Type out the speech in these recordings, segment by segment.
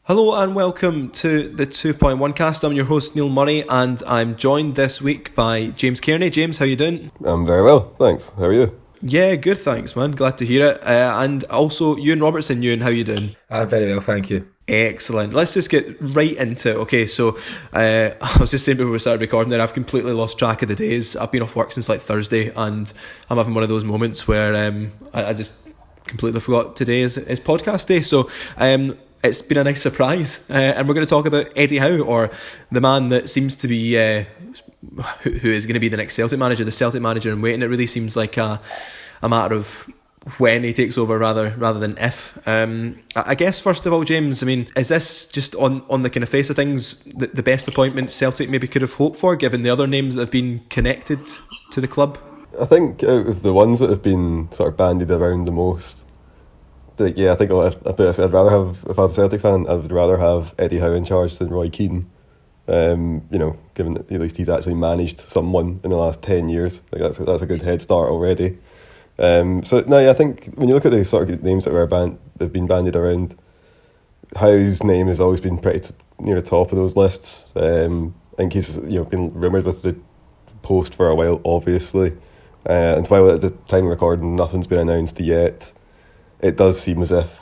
Hello and welcome to the 2.1 cast. I'm your host Neil Murray and I'm joined this week by James Cairney. James, how you doing? I'm very well, thanks. How are you? Yeah, good, thanks, man. Glad to hear it. And also, Euan Robertson. Euan, how you doing? I'm very well, thank you. Excellent. Let's just get right into it. Okay, so I was just saying before we started recording there, I've completely lost track of the days. I've been off work since like Thursday and I'm having one of those moments where I just completely forgot today is podcast day. So it's been a nice surprise, and we're going to talk about Eddie Howe, or the man that seems to be who is going to be the next Celtic manager, the Celtic manager in waiting. It really seems like a matter of when he takes over rather than if. I guess first of all, James, I mean, is this just on the kind of face of things the best appointment Celtic maybe could have hoped for, given the other names that have been connected to the club? I think out of the ones that have been sort of bandied around the most, I think I'd rather have, if I was a Celtic fan, I would rather have Eddie Howe in charge than Roy Keane. Given that at least he's actually managed someone in the last 10 years, like that's a good head start already. I think when you look at the sort of names that have been bandied around, Howe's name has always been pretty near the top of those lists. I think he's been rumoured with the post for a while, obviously, and while at the time of recording nothing's been announced yet, it does seem as if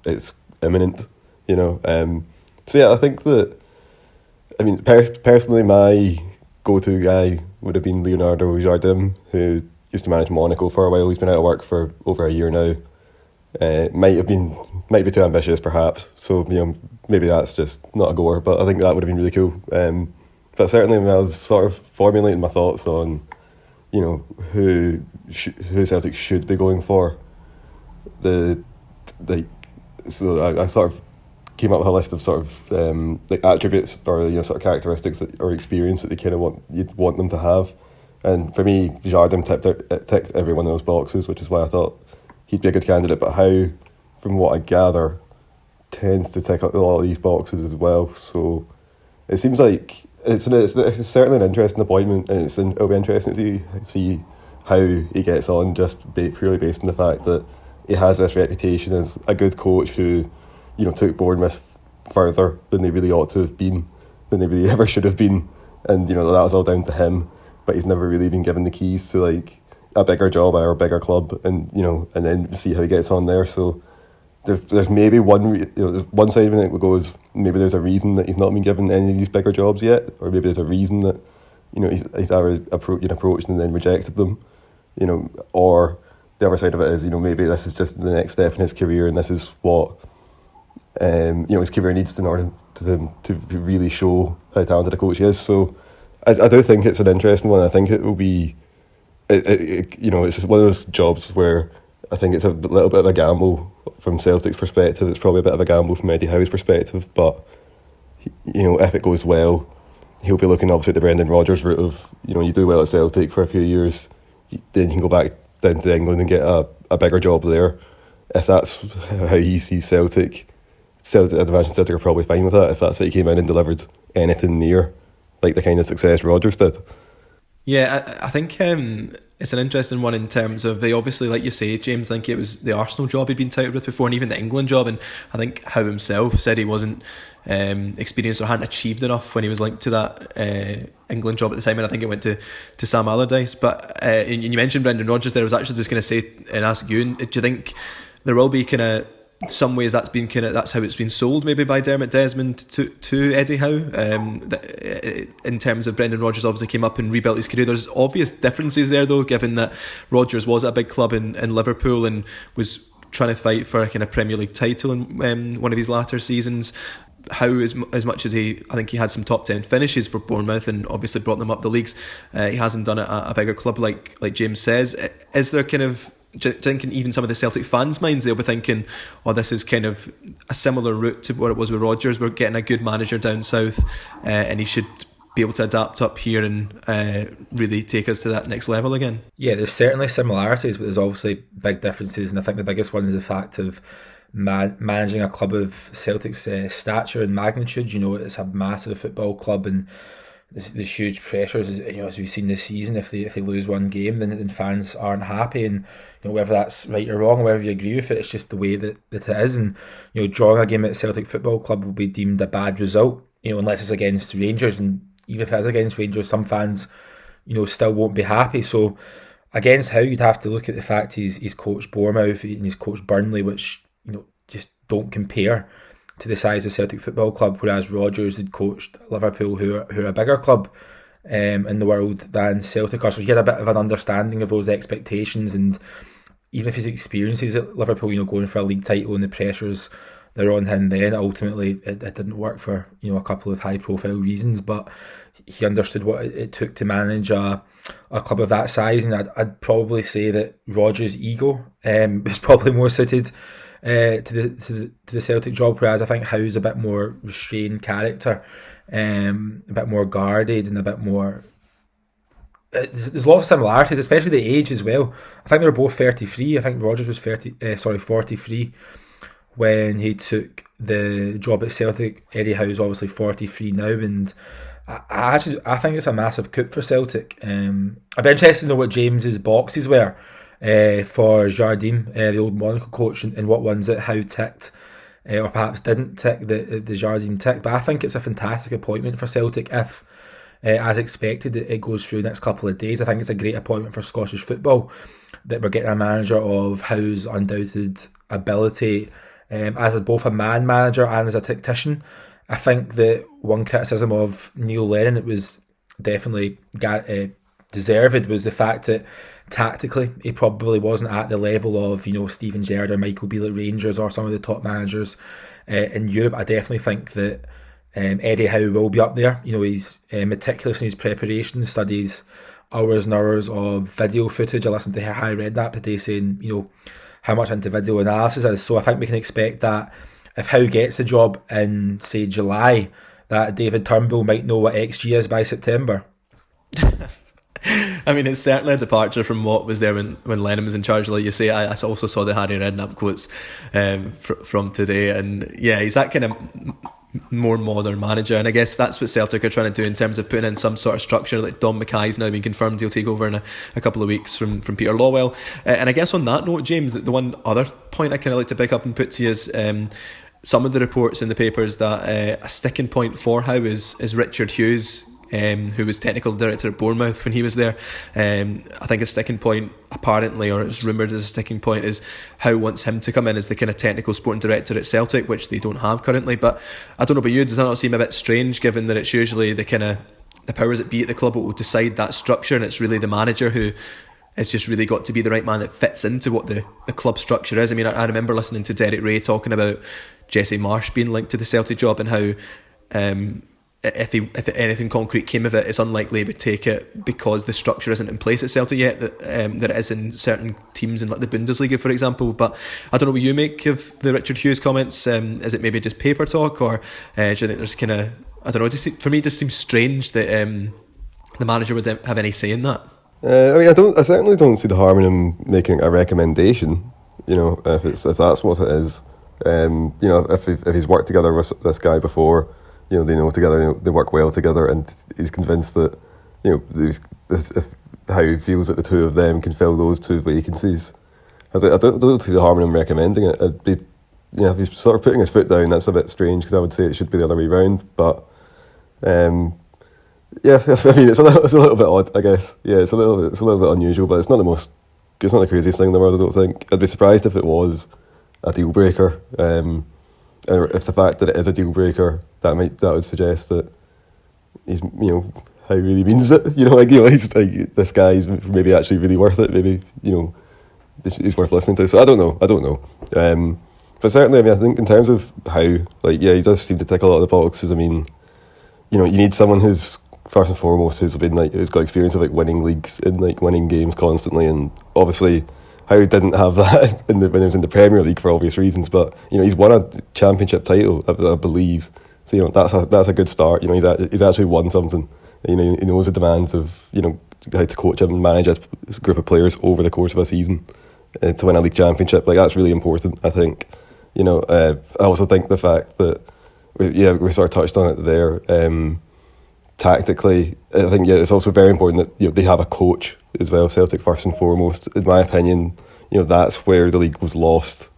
it's imminent, I think that, personally, my go-to guy would have been Leonardo Jardim, who used to manage Monaco for a while. He's been out of work for over a year now. Might be too ambitious, perhaps. So maybe that's just not a goer. But I think that would have been really cool. But certainly, when I was sort of formulating my thoughts on, who Celtic should be going for, I sort of came up with a list of sort of attributes or sort of characteristics or experience that you'd want them to have, and for me, Jardim ticked every one of those boxes, which is why I thought he'd be a good candidate. But Howe, from what I gather, tends to tick up a lot of these boxes as well. So it seems like it's certainly an interesting appointment, and it'll be interesting to see how he gets on, just purely based on the fact that he has this reputation as a good coach who, took Bournemouth further than they really ought to have been, than they really ever should have been, and that was all down to him. But he's never really been given the keys to like a bigger job or a bigger club, and and then see how he gets on there. So there's maybe there's one side of it that goes, maybe there's a reason that he's not been given any of these bigger jobs yet, or maybe there's a reason that he's either approached and then rejected them, or the other side of it is, maybe this is just the next step in his career, and this is what his career needs in order to really show how talented a coach he is. So I do think it's an interesting one. I think it will be, it's just one of those jobs where I think it's a little bit of a gamble from Celtic's perspective. It's probably a bit of a gamble from Eddie Howe's perspective, but if it goes well, he'll be looking obviously at the Brendan Rodgers route of, you do well at Celtic for a few years, then you can go back down to England and get a bigger job there. If that's how he sees Celtic, I'd imagine Celtic are probably fine with that, if that's how he came in and delivered anything near like the kind of success Rodgers did. Yeah, I think it's an interesting one in terms of, obviously, like you say, James, I think it was the Arsenal job he'd been touted with before, and even the England job, and I think Howe himself said he wasn't experienced or hadn't achieved enough when he was linked to that England job at the time, and I think it went to Sam Allardyce. But and you mentioned Brendan Rodgers there. I was actually just going to say and ask you, do you think there will be kind of some ways that's how it's been sold maybe by Dermot Desmond to Eddie Howe, in terms of Brendan Rodgers obviously came up and rebuilt his career. There's obvious differences there though, given that Rodgers was at a big club in Liverpool and was trying to fight for a kind of Premier League title in one of his latter seasons. Howe, as much as I think he had some top 10 finishes for Bournemouth and obviously brought them up the leagues, he hasn't done it at a bigger club like James says. Is there kind of, do you think in even some of the Celtic fans' minds they'll be thinking, this is kind of a similar route to what it was with Rodgers, we're getting a good manager down south, and he should be able to adapt up here and really take us to that next level again? Yeah, there's certainly similarities, but there's obviously big differences, and I think the biggest one is the fact of managing a club of Celtic's stature and magnitude. It's a massive football club, and there's huge pressures, as we've seen this season. If they lose one game, then fans aren't happy, and whether that's right or wrong, whether you agree with it, it's just the way that it is. And drawing a game at Celtic Football Club will be deemed a bad result, unless it's against Rangers. And even if it is against Rangers, some fans, still won't be happy. So against Howe, you'd have to look at the fact he's coached Bournemouth and he's coached Burnley, which just don't compare to the size of Celtic Football Club, whereas Rodgers had coached Liverpool, who are a bigger club in the world than Celtic are. So he had a bit of an understanding of those expectations, and even if his experiences at Liverpool, going for a league title and the pressures they're on him, then ultimately it didn't work for a couple of high profile reasons, but he understood what it took to manage a club of that size. And I'd probably say that Rodgers' ego is probably more suited to the Celtic job, whereas I think Howe's a bit more restrained character, a bit more guarded, and a bit more. There's lots of similarities, especially the age as well. I think they were both 33. I think Rodgers was 43 when he took the job at Celtic. Eddie Howe's obviously 43 now, and I think it's a massive coup for Celtic. I'd be interested to know what James's boxes were for Jardim, the old Monaco coach, and what ones that Howe ticked, or perhaps didn't tick the Jardim ticked. But I think it's a fantastic appointment for Celtic if, as expected, it goes through the next couple of days. I think it's a great appointment for Scottish football that we're getting a manager of Howe's undoubted ability as both a man manager and as a tactician. I think that one criticism of Neil Lennon, it was definitely deserved, was the fact that tactically he probably wasn't at the level of Steven Gerrard or Michael Beale at Rangers or some of the top managers in Europe. I definitely think that Eddie Howe will be up there. He's meticulous in his preparation, studies hours and hours of video footage. I listened to Harry Redknapp today saying how much into video analysis is. So I think we can expect that if Howe gets the job in, say, July, that David Turnbull might know what XG is by September. I mean, it's certainly a departure from what was there when Lennon was in charge. Like you say, I also saw the Harry Redknapp quotes from today, and yeah, he's that kind of more modern manager, and I guess that's what Celtic are trying to do in terms of putting in some sort of structure. Like Don Mackay's now been confirmed he'll take over in a couple of weeks from Peter Lawwell, and I guess on that note, James, the one other point I kind of like to pick up and put to you is some of the reports in the papers that a sticking point for Howe is Richard Hughes, who was technical director at Bournemouth when he was there. I think a sticking point, apparently, or it's rumoured as a sticking point, is Howe wants him to come in as the kind of technical sporting director at Celtic, which they don't have currently. But I don't know about you, does that not seem a bit strange, given that it's usually the powers that be at the club that will decide that structure, and it's really the manager who has just really got to be the right man that fits into what the club structure is. I mean, I remember listening to Derek Ray talking about Jesse Marsh being linked to the Celtic job, and how if anything concrete came of it, it's unlikely he would take it because the structure isn't in place at Celtic yet that it is in certain teams in like the Bundesliga, for example. But I don't know what you make of the Richard Hughes comments. Is it maybe just paper talk, or do you think there's kind of, I don't know, for me it just seems strange that the manager would have any say in that? I certainly don't see the harm in him making a recommendation. If that's what it is. If he's worked together with this guy before, they know together, they work well together, and he's convinced that how he feels that the two of them can fill those two vacancies. I don't see the harm in him recommending it. It'd be, if he's sort of putting his foot down, that's a bit strange, because I would say it should be the other way round. But I mean, it's a little bit odd, I guess. Yeah, it's a little bit unusual, but it's not the craziest thing in the world, I don't think. I'd be surprised if it was a deal breaker. Or if the fact that it is a deal breaker, that would suggest that he's, how he really means it. He's like, this guy is maybe actually really worth it. Maybe he's worth listening to. So I don't know. But certainly, I mean, I think in terms of how, he does seem to tick a lot of the boxes. I mean, you need someone who's first and foremost who's got experience of winning leagues and winning games constantly, and obviously Howe didn't have that when he was in the Premier League for obvious reasons, but he's won a championship title, I believe. So that's a good start. He's actually won something. He knows the demands of how to coach and manage a group of players over the course of a season to win a league championship. That's really important, I think. I also think the fact that we sort of touched on it there. tactically, I think it's also very important that they have a coach as well. Celtic first and foremost, in my opinion, that's where the league was lost.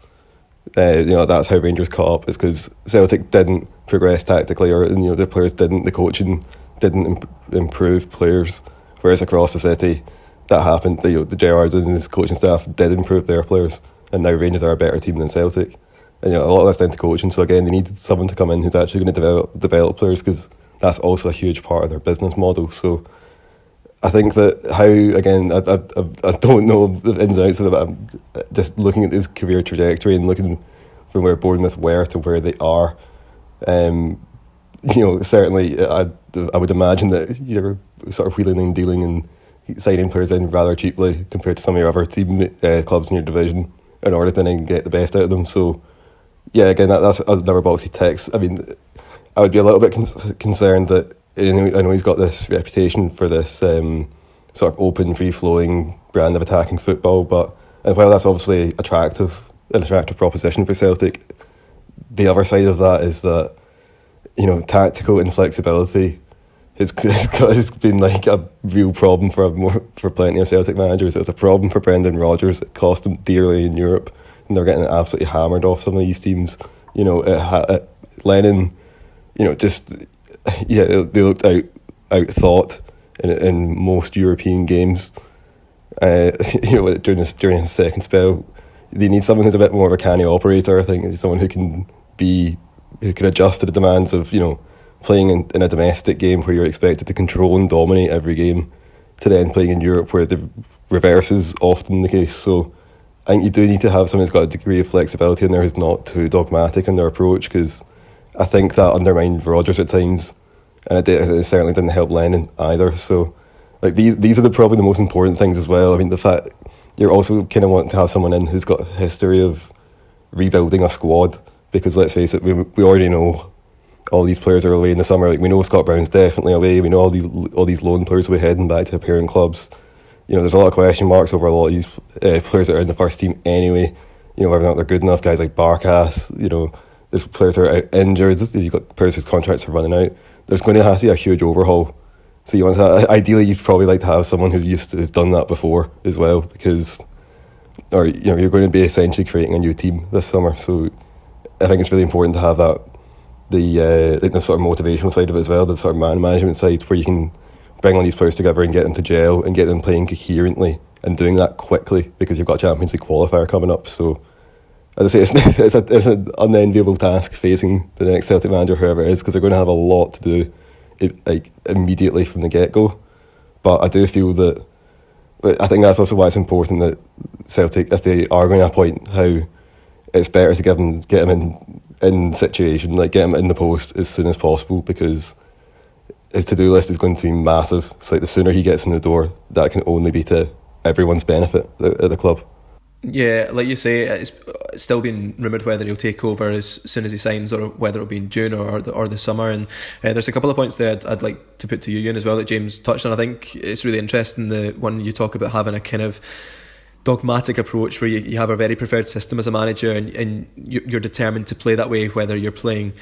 That's how Rangers caught up. It's because Celtic didn't progress tactically, or the players didn't. The coaching didn't improve players. Whereas across the city, that happened. The Gerrard and his coaching staff did improve their players, and now Rangers are a better team than Celtic. And a lot of that's down to coaching. So again, they needed someone to come in who's actually going to develop players, because that's also a huge part of their business model. So I think that I don't know the ins and outs of it, but I'm just looking at his career trajectory and looking from where Bournemouth were to where they are. Certainly I would imagine that you're sort of wheeling and dealing and signing players in rather cheaply compared to some of your other clubs in your division in order to then get the best out of them. So yeah, again, that's another box he ticks. I mean, I would be a little bit concerned that I know he's got this reputation for this sort of open, free-flowing brand of attacking football, but while that's obviously an attractive proposition for Celtic, the other side of that is that tactical inflexibility has been like a real problem for plenty of Celtic managers. It's a problem for Brendan Rodgers. It cost him dearly in Europe, and they're getting absolutely hammered off some of these teams. Lennon, they looked outthought in most European games. During his second spell, they need someone who's a bit more of a canny operator. I think someone who can adjust to the demands of playing in a domestic game where you're expected to control and dominate every game, to then playing in Europe where the reverse is often the case. So I think you do need to have someone who's got a degree of flexibility in there, who's not too dogmatic in their approach, because I think that undermined Rodgers at times, and it certainly didn't help Lennon either. So these are probably the most important things as well. I mean, the fact you're also kind of wanting to have someone in who's got a history of rebuilding a squad, because let's face it, we already know all these players are away in the summer. Like, we know Scott Brown's definitely away. We know all these loan players will be heading back to their parent clubs. There's a lot of question marks over a lot of these players that are in the first team anyway. Whether or not they're good enough. Guys like Barkas, there's players that are out injured. You've got players whose contracts are running out. There's going to have to be a huge overhaul. So ideally, you'd probably like to have someone who's done that before as well, because, you're going to be essentially creating a new team this summer. So I think it's really important to have that, the sort of motivational side of it as well, the sort of man management side, where you can bring all these players together and get them to gel and get them playing coherently, and doing that quickly, because you've got a Champions League qualifier coming up. So as I say, it's an unenviable task facing the next Celtic manager, whoever it is, because they're going to have a lot to do immediately from the get-go. But I do feel that, I think that's also why it's important that Celtic, if they are going to appoint Howe, it's better to get him in situation, get him in the post as soon as possible, because his to-do list is going to be massive. So the sooner he gets in the door, that can only be to everyone's benefit at the club. Yeah, like you say, it's still being rumoured whether he'll take over as soon as he signs, or whether it'll be in June or the summer. And there's a couple of points there I'd like to put to you, Euan, as well, that James touched on. I think it's really interesting, the one you talk about having a kind of dogmatic approach where you have a very preferred system as a manager, and you're determined to play that way, whether you're playing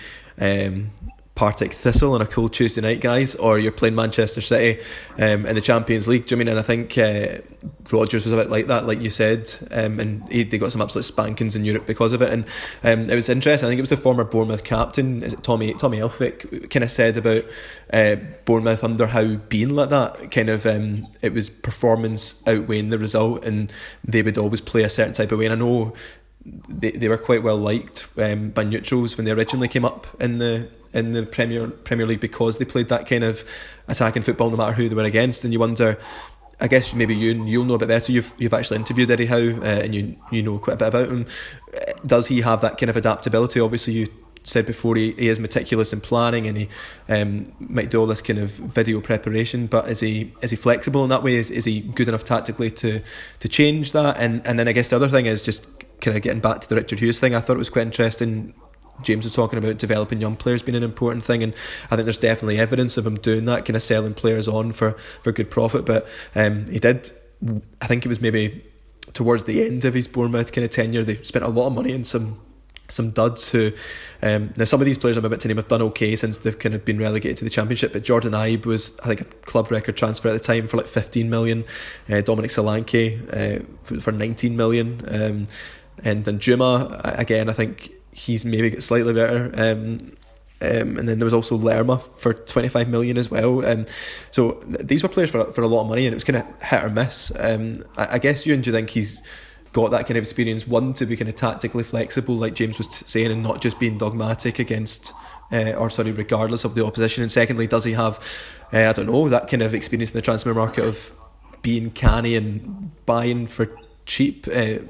Partick Thistle on a cold Tuesday night, guys, or you're playing Manchester City in the Champions League. Do you know what I mean? And I think Rodgers was a bit like that, like you said, and they got some absolute spankings in Europe because of it. And it was interesting. I think it was the former Bournemouth captain, is it Tommy Elphick, kind of said about Bournemouth under Howe being like that. Kind of it was performance outweighing the result, and they would always play a certain type of way. And I know they were quite well liked by neutrals when they originally came up in the Premier League, because they played that kind of attacking football no matter who they were against. And you wonder, I guess maybe you'll know a bit better, you've actually interviewed Eddie Howe, and you know quite a bit about him. Does he have that kind of adaptability? Obviously you said before he is meticulous in planning, and he might do all this kind of video preparation, but is he flexible in that way? Is he good enough tactically to change that? And then I guess the other thing is just kind of getting back to the Richard Hughes thing. I thought it was quite interesting. James was talking about developing young players being an important thing, and I think there's definitely evidence of him doing that, kind of selling players on for good profit. But he did, I think it was maybe towards the end of his Bournemouth kind of tenure, they spent a lot of money in some some duds who, now some of these players I'm about to name have done okay since they've kind of been relegated to the Championship, but Jordan Ibe was, I think, a club record transfer at the time for like 15 million, Dominic Solanke for 19 million, and then Juma, again, I think he's maybe got slightly better, and then there was also Lerma for 25 million as well. So these were players for a lot of money, and it was kind of hit or miss. I guess, Euan, do you think he's got that kind of experience, one, to be kind of tactically flexible like James was saying, and not just being dogmatic against regardless of the opposition, and secondly, does he have I don't know, that kind of experience in the transfer market of being canny and buying for cheap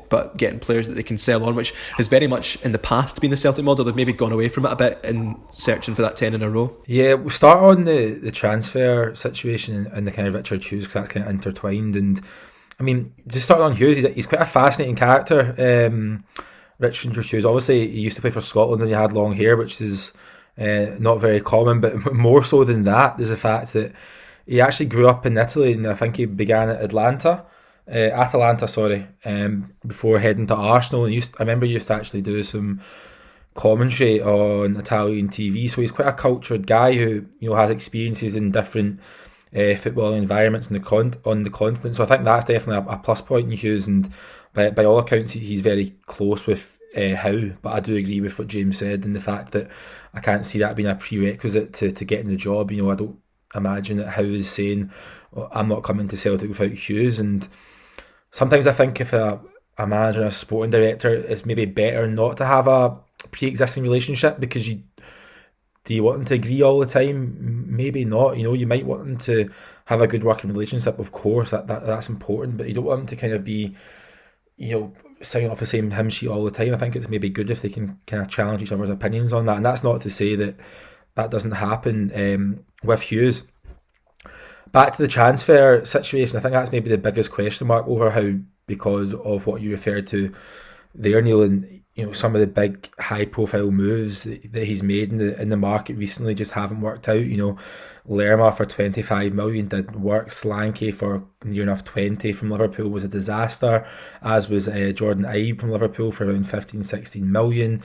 but getting players that they can sell on, which has very much in the past been the Celtic model. They've maybe gone away from it a bit in searching for that 10 in a row. Yeah, we'll start on the transfer situation and the kind of Richard Hughes, because that's kind of intertwined. And I mean, just starting on Hughes, he's quite a fascinating character. Richard Hughes, obviously he used to play for Scotland and he had long hair, which is not very common, but more so than that, there's the fact that he actually grew up in Italy, and I think he began at Atalanta, before heading to Arsenal. And I remember he used to actually do some commentary on Italian TV, so he's quite a cultured guy who, you know, has experiences in different footballing environments on the continent. So I think that's definitely a plus point in Hughes, and by all accounts he's very close with Howe. But I do agree with what James said, and the fact that I can't see that being a prerequisite to getting the job. You know, I don't imagine that Howe is saying, oh, I'm not coming to Celtic without Hughes. And sometimes I think if a manager and a sporting director, it's maybe better not to have a pre-existing relationship, because do you want them to agree all the time? Maybe not. You know, you might want them to have a good working relationship, of course, that's important, but you don't want them to kind of be, you know, singing off the same hymn sheet all the time. I think it's maybe good if they can kind of challenge each other's opinions on that, and that's not to say that doesn't happen with Hughes. Back to the transfer situation, I think that's maybe the biggest question mark over Howe, because of what you referred to there, Neil, and you know, some of the big high profile moves that he's made in the market recently just haven't worked out. You know, Lerma for 25 million didn't work. Solanke for near enough 20 from Liverpool was a disaster, as was Jordan Ibe from Liverpool for around 15-16 million.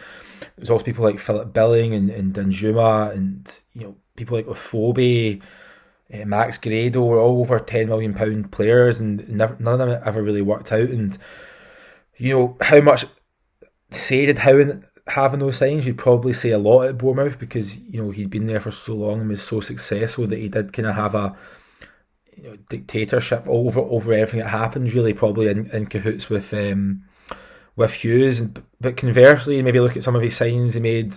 There's also people like Philip Billing and Danjuma, and you know, people like Ophobe, Max Grado were all over £10 million players, and none of them ever really worked out. And you know, how much say did Howe have in those signs? You'd probably say a lot at Bournemouth, because you know, he'd been there for so long and was so successful that he did kind of have a, you know, dictatorship over everything that happens, really, probably in cahoots with Hughes. But conversely, maybe look at some of his signings he made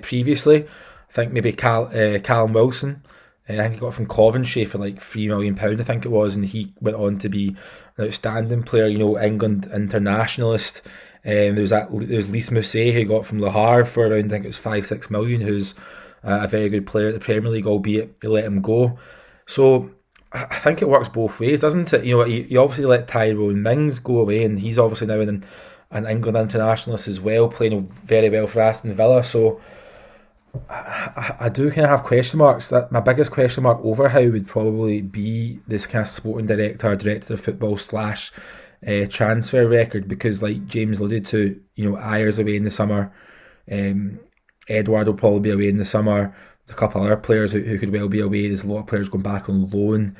previously. I think maybe Callum Wilson, I think he got from Coventry for like £3 million, I think it was, and he went on to be an outstanding player, you know, England internationalist. There was Lys Mousset, who got from Le Havre for around, I think it was 5-6 million, who's a very good player at the Premier League, albeit they let him go. So I think it works both ways, doesn't it? You know, you obviously let Tyrone Mings go away, and he's obviously now an England internationalist as well, playing very well for Aston Villa. So I do kind of have question marks. That my biggest question mark over Howe would probably be this kind of sporting director of football / transfer record, because like James alluded to, you know, Ayer's away in the summer, Edward will probably be away in the summer. There's a couple other players who could well be away. There's a lot of players going back on loan,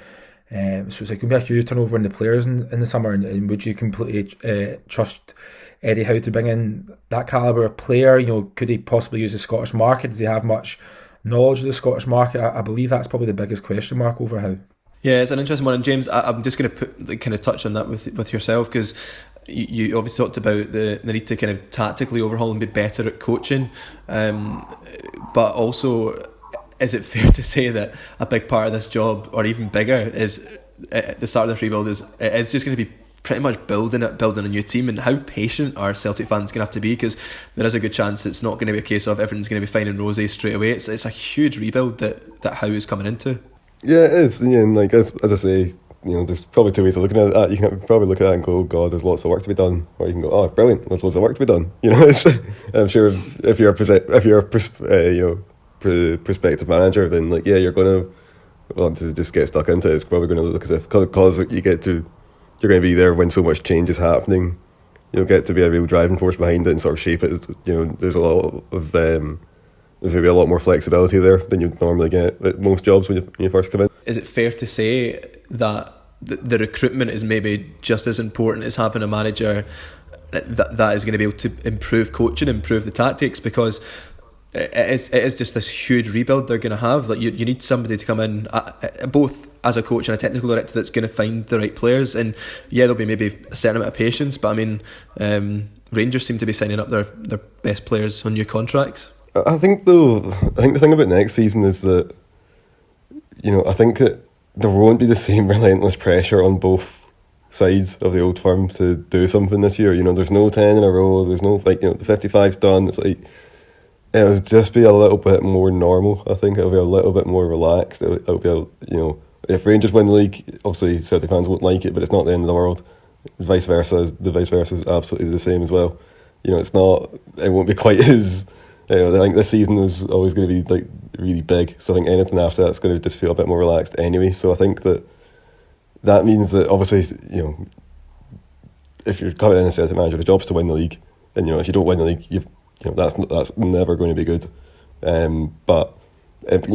so it's like going to be a huge turnover in the players in the summer. And would you completely trust Eddie Howe to bring in that calibre of player? You know, could he possibly use the Scottish market? Does he have much knowledge of the Scottish market? I believe that's probably the biggest question mark over Howe. Yeah, it's an interesting one. And James, I'm just going to kind of touch on that with yourself, because you obviously talked about the need to kind of tactically overhaul and be better at coaching, but also, is it fair to say that a big part of this job, or even bigger, is at the start of this rebuild, is just going to be pretty much building a new team? And how patient are Celtic fans going to have to be, because there is a good chance it's not going to be a case of everyone's going to be fine and rosy straight away. It's a huge rebuild that Howe is coming into. Yeah, it is. Yeah, and like as I say, you know, there's probably two ways of looking at that. You can probably look at that and go, God, there's lots of work to be done, or you can go, oh, brilliant, there's lots of work to be done. You know, I'm sure if you're a prospective manager, then like, yeah, you're going to want to just get stuck into it. It's probably going to look as if, because you're going to be there when so much change is happening, get to be a real driving force behind it and sort of shape it. There's a lot of there's maybe a lot more flexibility there than you'd normally get at most jobs when you first come in. Is it fair to say that the recruitment is maybe just as important as having a manager that is going to be able to improve coaching, improve the tactics? Because it is just this huge rebuild they're going to have. Like you need somebody to come in, both as a coach and a technical director, that's going to find the right players. And yeah, there'll be maybe a certain amount of patience, but I mean, Rangers seem to be signing up their best players on new contracts. I think the thing about next season is that, I think that there won't be the same relentless pressure on both sides of the old firm to do something this year. There's no 10 in a row. There's no the 55's done. It's like it'll just be a little bit more normal. I think it'll be a little bit more relaxed. It'll be if Rangers win the league, obviously Celtic fans won't like it, but it's not the end of the world. The vice versa is absolutely the same as well. It's not. It won't be quite as. I think this season was always going to be like really big, so I think anything after that's going to just feel a bit more relaxed anyway. So I think that means that obviously, if you're coming in as Celtic manager, the job's to win the league, and if you don't win the league, that's never going to be good. But if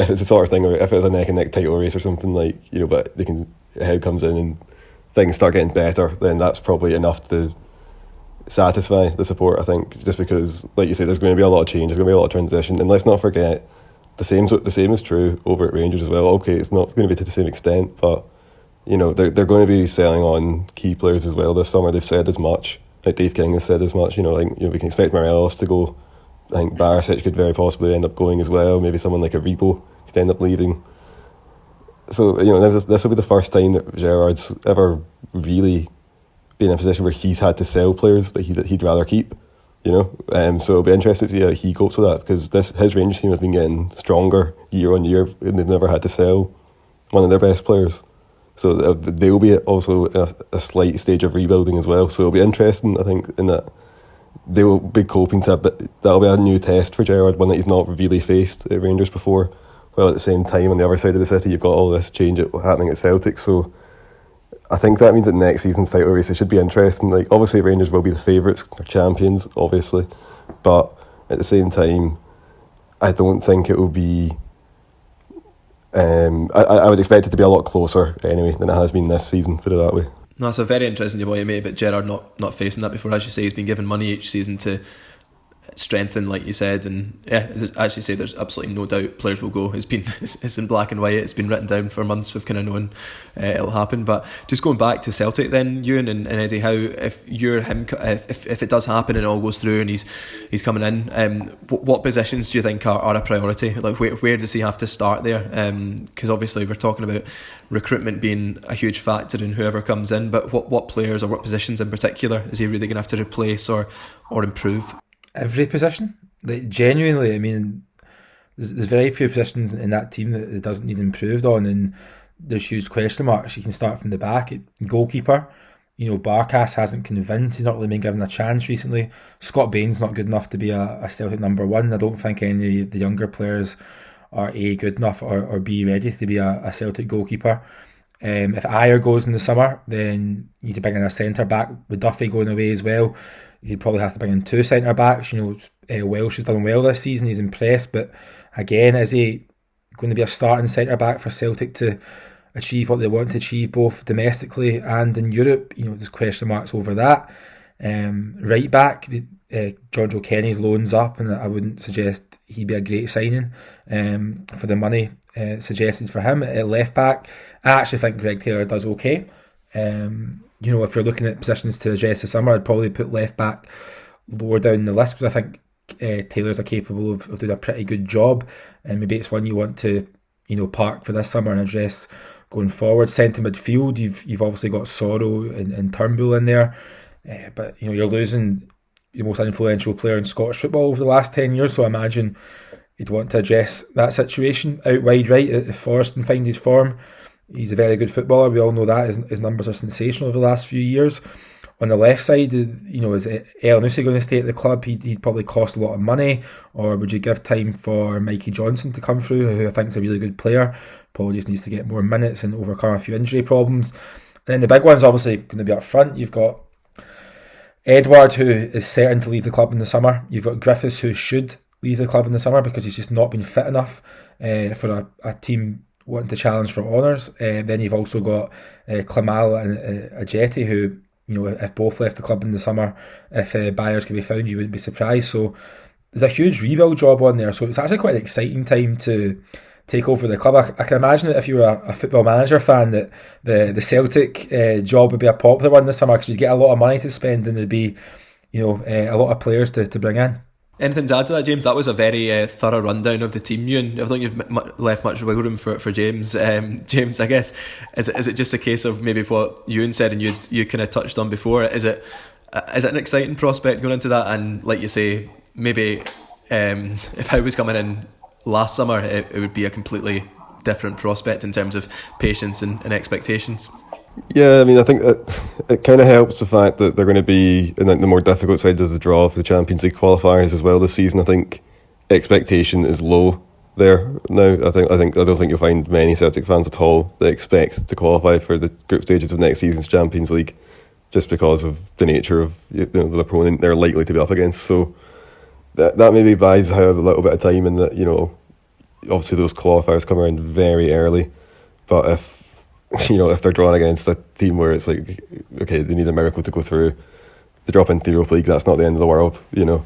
it's a sort of thing, or if it's a neck and neck title race or something but Howe comes in and things start getting better, then that's probably enough to satisfy the support, I think, just because, like you say, there's going to be a lot of change, there's going to be a lot of transition, and let's not forget the same is true over at Rangers as well. Okay, it's not going to be to the same extent, but they're going to be selling on key players as well this summer. They've said as much, like Dave King has said as much. We can expect Morelos to go. I think Barisic could very possibly end up going as well. Maybe someone like a Repo could end up leaving. So this will be the first time that Gerrard's ever really been in a position where he's had to sell players that he'd rather keep, so it'll be interesting to see how he copes with that, because his Rangers team has been getting stronger year on year, and they've never had to sell one of their best players. So they'll be also in a slight stage of rebuilding as well. So it'll be interesting, I think, in that they'll be coping to that'll be a new test for Gerrard, one that he's not really faced at Rangers before. Well, at the same time, on the other side of the city, you've got all this change happening at Celtic, so I think that means that next season's title race, it should be interesting. Like, obviously Rangers will be the favourites, they're champions, obviously, but at the same time, I don't think it will be. I would expect it to be a lot closer anyway than it has been this season. Put it that way. No, that's a very interesting point you made about Gerrard not facing that before. As you say, he's been given money each season to strengthen, like you said, and as you say, there's absolutely no doubt players will go. It's in black and white. It's been written down for months. We've kind of known it'll happen. But just going back to Celtic, then Euan and Eddie Howe, if you're him, if it does happen and it all goes through and he's coming in, what positions do you think are a priority? Like where does he have to start there? Because obviously we're talking about recruitment being a huge factor in whoever comes in, but what players or what positions in particular is he really going to have to replace or improve? Every position, like genuinely. I mean, there's very few positions in that team that it doesn't need improved on, and there's huge question marks. You can start from the back. Goalkeeper, Barkas hasn't convinced. He's not really been given a chance recently. Scott Bain's not good enough to be a Celtic number one. I don't think any of the younger players are A, good enough, or B, ready to be a Celtic goalkeeper. If Ajer goes in the summer, then you need to bring in a centre back. With Duffy going away as well, you'd probably have to bring in two centre backs. Welsh has done well this season. He's impressed, but again, is he going to be a starting centre back for Celtic to achieve what they want to achieve both domestically and in Europe? There's question marks over that. Right back, John Joe Kenny's loans up, and I wouldn't suggest he'd be a great signing for the money suggested for him. At left back, I actually think Greg Taylor does okay. If you're looking at positions to address this summer, I'd probably put left back lower down the list, because I think Taylors are capable of doing a pretty good job, and maybe it's one you want to park for this summer and address going forward. Centre midfield, you've obviously got Sorrow and Turnbull in there, but you're losing the most influential player in Scottish football over the last 10 years, so I imagine you'd want to address that situation. Out wide right, if Forrest can find his form, he's a very good footballer. We all know that. His numbers are sensational over the last few years. On the left side, is El Nusi going to stay at the club? He'd probably cost a lot of money, or would you give time for Mikey Johnson to come through, who I think is a really good player? Probably just needs to get more minutes and overcome a few injury problems. And then the big one's obviously going to be up front. You've got Edward, who is certain to leave the club in the summer. You've got Griffiths, who should leave the club in the summer because he's just not been fit enough for a team wanting to challenge for honours. Then you've also got Klamal and Ajeti, who, if both left the club in the summer, if buyers could be found, you wouldn't be surprised. So there's a huge rebuild job on there. So it's actually quite an exciting time to take over the club. I can imagine that if you were a football manager fan, that the Celtic job would be a popular one this summer because you'd get a lot of money to spend and there'd be a lot of players to bring in. Anything to add to that, James? That was a very thorough rundown of the team, Euan. I don't think you've left much wiggle room for James. James, I guess, is it just a case of maybe what Euan said and you kind of touched on before? Is it an exciting prospect going into that? And like you say, maybe if I was coming in last summer, it would be a completely different prospect in terms of patience and expectations. Yeah, I mean, I think it kind of helps the fact that they're going to be in the more difficult sides of the draw for the Champions League qualifiers as well this season. I think expectation is low there now. I don't think you'll find many Celtic fans at all that expect to qualify for the group stages of next season's Champions League, just because of the nature of the opponent they're likely to be up against. So that maybe buys a little bit of time, and that obviously those qualifiers come around very early. But if they're drawn against a team where it's like, okay, they need a miracle to go through, they drop into the Europa League, that's not the end of the world, But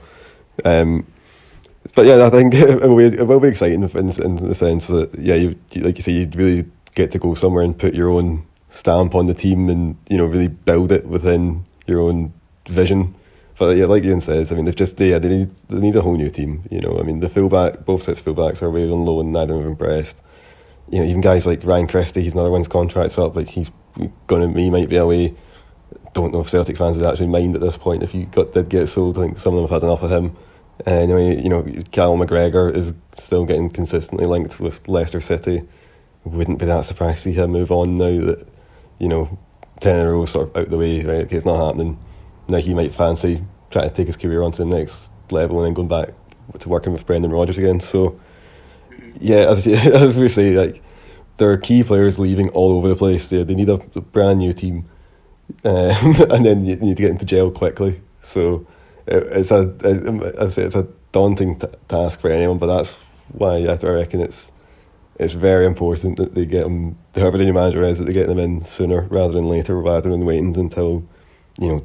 yeah, I think it will be exciting in the sense that, you like you say, you really get to go somewhere and put your own stamp on the team and really build it within your own vision. But yeah, like Euan says, I mean, they need a whole new team. I mean, both sets of fullbacks are away on loan, and neither of them have impressed. Even guys like Ryan Christie, he's another one's contract's up. Like he might be away. Don't know if Celtic fans would actually mind at this point if did get sold. I think some of them have had enough of him. Anyway, Callum McGregor is still getting consistently linked with Leicester City. Wouldn't be that surprised to see him move on now that 10 in a row sort of out the way. Right, okay, it's not happening. Now he might fancy trying to take his career on to the next level and then going back to working with Brendan Rodgers again. So yeah, as we say, like, there are key players leaving all over the place. They need a brand new team, and then you need to get into jail quickly. So it's a daunting task for anyone. But that's why I reckon it's very important that they get them. Whoever the new manager is, that they get them in sooner rather than later, rather than waiting until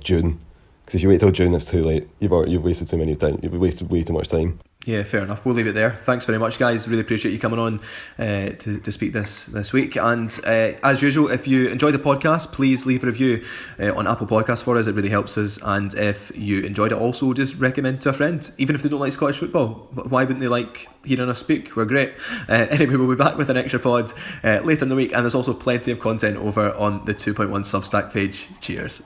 June. Because if you wait till June, it's too late. You've wasted too many time. You've wasted way too much time. Yeah, fair enough. We'll leave it there. Thanks very much, guys. Really appreciate you coming on to speak this week. And as usual, if you enjoy the podcast, please leave a review on Apple Podcasts for us. It really helps us. And if you enjoyed it, also just recommend to a friend, even if they don't like Scottish football. Why wouldn't they like hearing us speak? We're great. Anyway, we'll be back with an extra pod later in the week. And there's also plenty of content over on the 2.1 Substack page. Cheers.